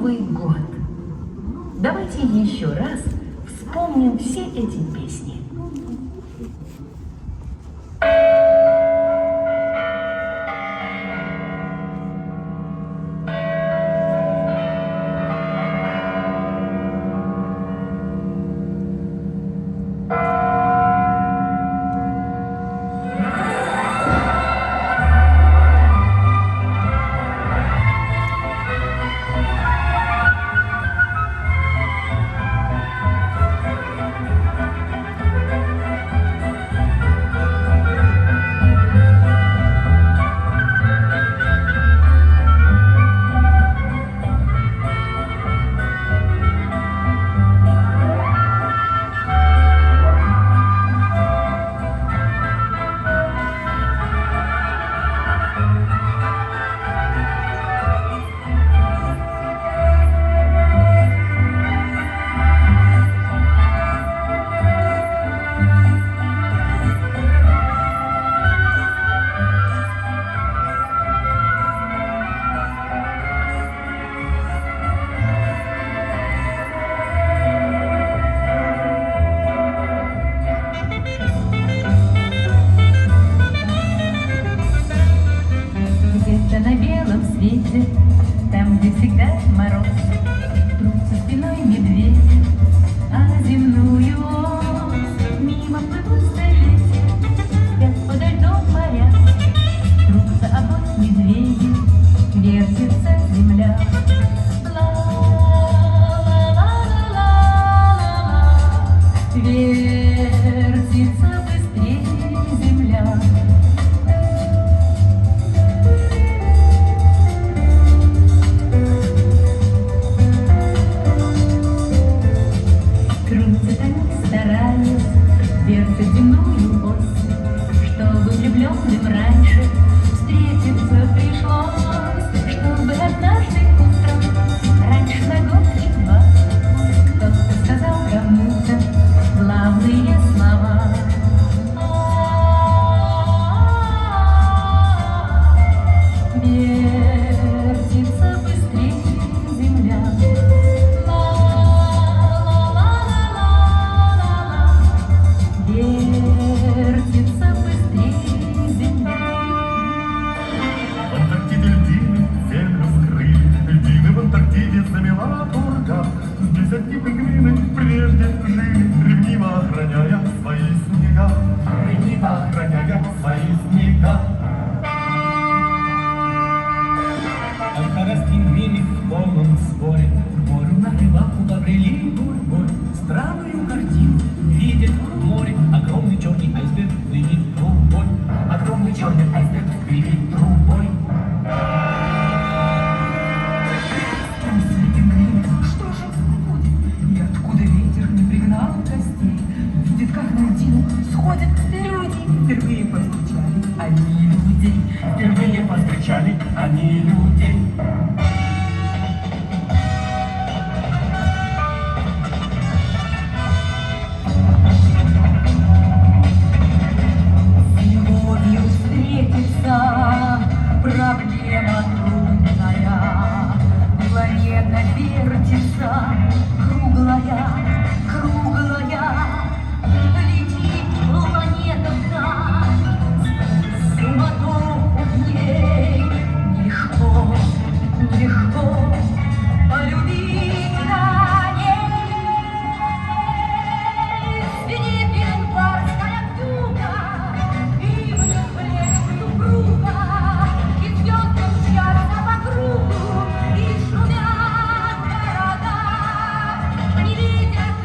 Новый год. Давайте еще раз вспомним все эти песни. На белом свете, там, где всегда мороз, трутся спиной медведь, а земную ось. Мимо плывут столетия, спят подо льдом моря, трутся обои медведи, вертится земля. Вертится быстрее земля. Вертят земную ось, чтобы влюбленным раньше встретиться пришлось, чтобы однажды утром, раньше на год и два, кто-то сказал кому-то главные слова. Вертится быстрее земля. Вертится быстрее земля. В Антарктиде льдины землю скрыли, льдины в Антарктиде замела пурга. Здесь одни пингвины прежде жили, ревниво охраняя свои снега. Ревниво охраняя свои снега. Только раз пингвины в полном споре в морю на рыбалку побрели гурьбой. Странную картину видят в море. Огромный черный айсберг плывет трубой. Огромный черный айсберг плывет трубой. Что же будет? И откуда ветер не пригнал гостей? Видит, как на льдину сходят люди. Впервые повстречали они людей. Впервые повстречали они людей. Проблема трудная, планета вертится, круглая, летит планета вдаль, суматоху в ней, нелегко полюбить на ней. Сидит январская вьюга, и в нем блеск супруга. Мчатся по кругу и шумят города, не видят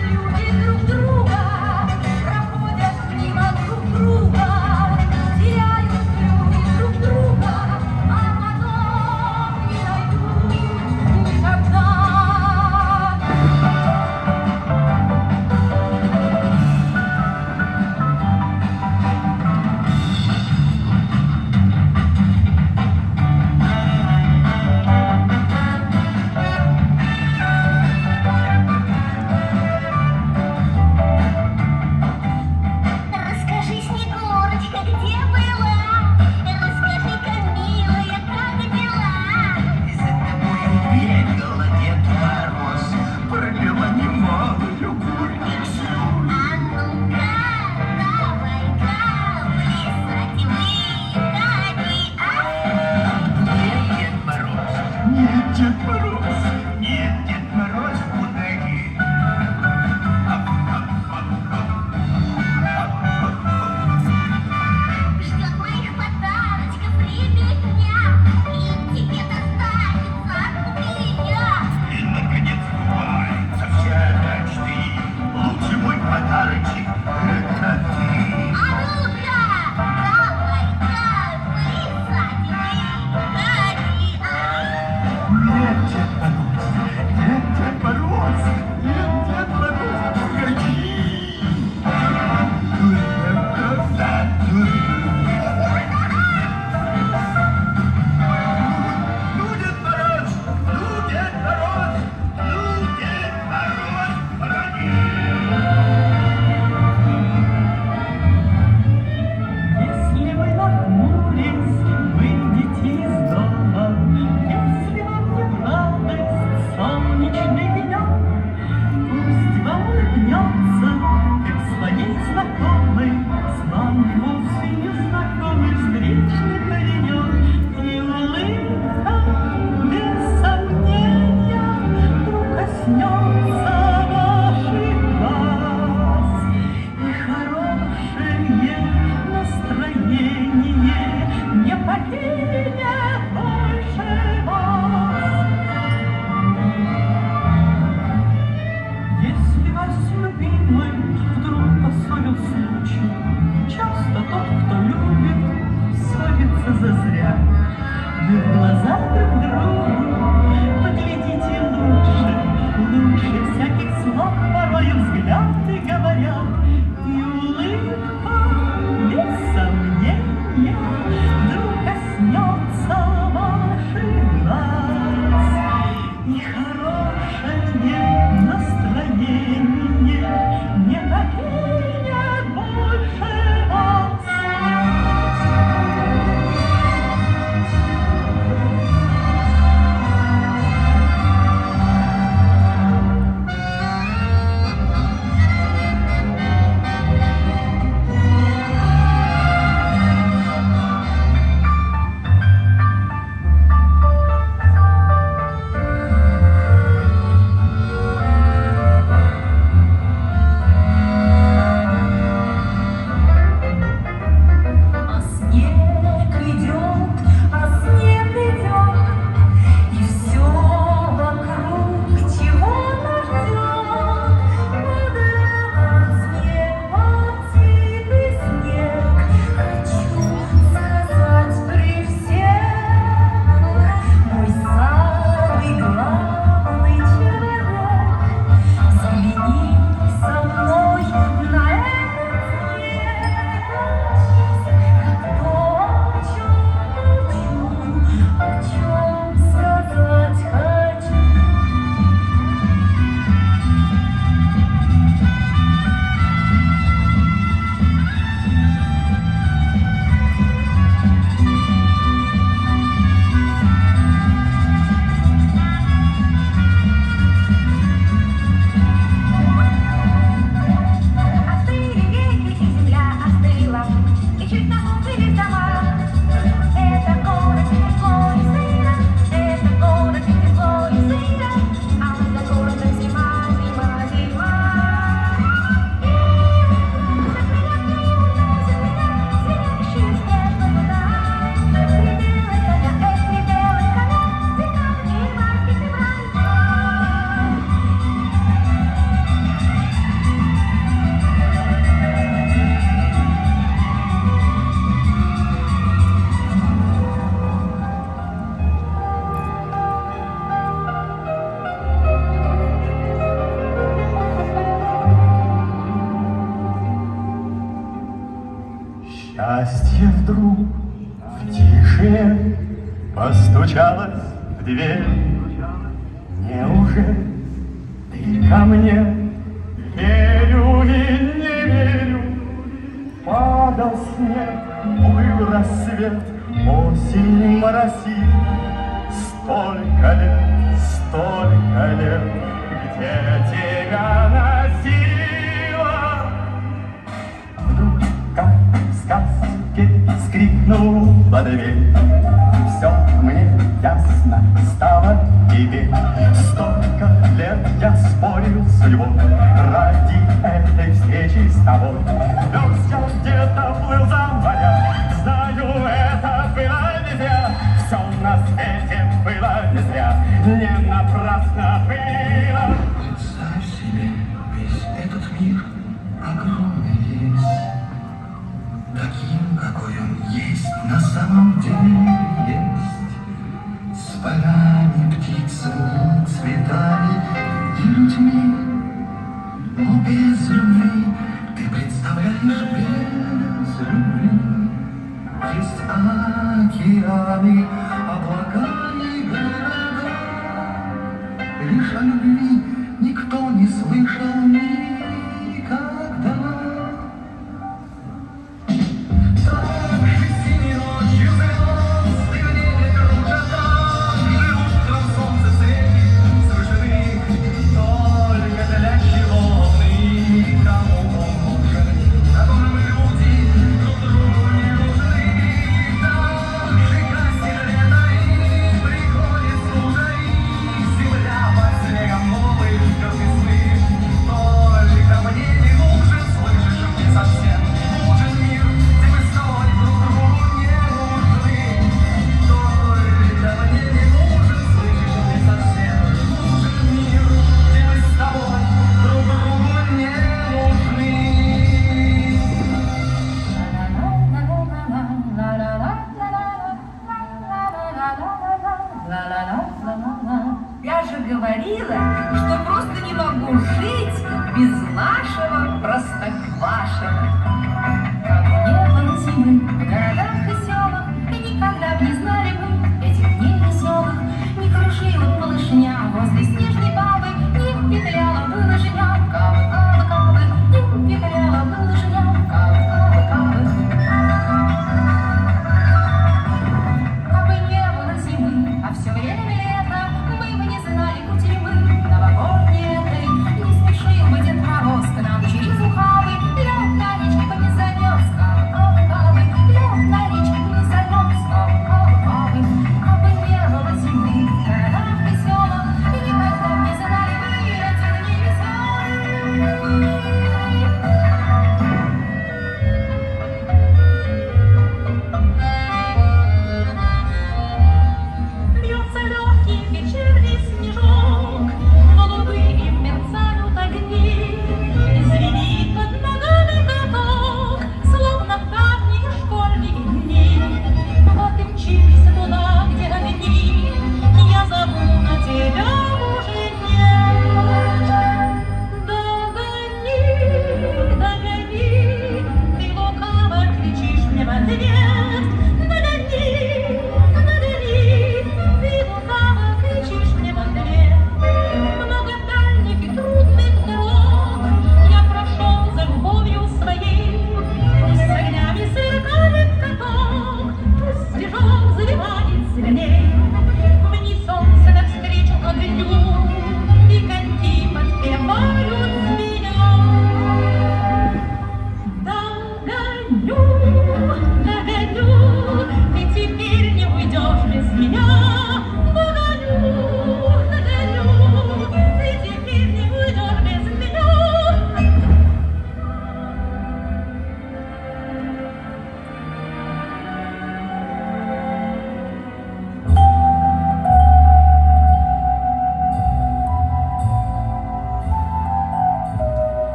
Настя вдруг в тишине постучалась в дверь. Неужели ты ко мне? Верю и не верю. Падал снег, был рассвет, осень моросит. Столько лет, где тебя носила? Вдруг, как в сказке, скрипнула дверь. Все мне ясно стало теперь. Столько лет я спорил с судьбой ради этой встречи с тобой. Вез я где-то, плыл за моря. Знаю, это было не зря. Все на свете было не зря. Не напрасно было. Представь себе, весь этот мир огромный весь, таким, какой он есть, на самом деле есть, с полями, птицами, цветами и людьми, но без любви, ты представляешь, без любви, есть океаны, облака и города, лишь о любви никто не слышал никогда. Так же синей ночью звезды в небе кружат, так же утром солнце светит с вышины, только для чего мы никому нужны, которым люди друг другу не нужны. Так же гаснет лето и приходит стужа, и земля под снегом новый ждет весны. Только мне не нужен, слышишь, мне совсем не нужен мир, где мы с тобой друг другу не нужны. Только мне не нужен, слышишь, мне совсем не нужен мир, где мы с тобой друг другу не нужны. Я же говорила, что просто не могу жить без нашего Простоквашино. Как не было зимы в городах и селах, и никогда б не знали мы этих дней веселых. Не кружила малышня возле снежной бабы, не петляла бы лыжня, кавы, кавы, кавы, не петляла бы лыжня, кавы, кавы, кавы. Как бы не было зимы, а все время лето, мы бы не знали кутерьмы новогодней этой, не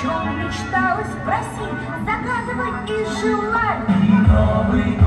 чем мечталось, проси, загадывай и желай. Новый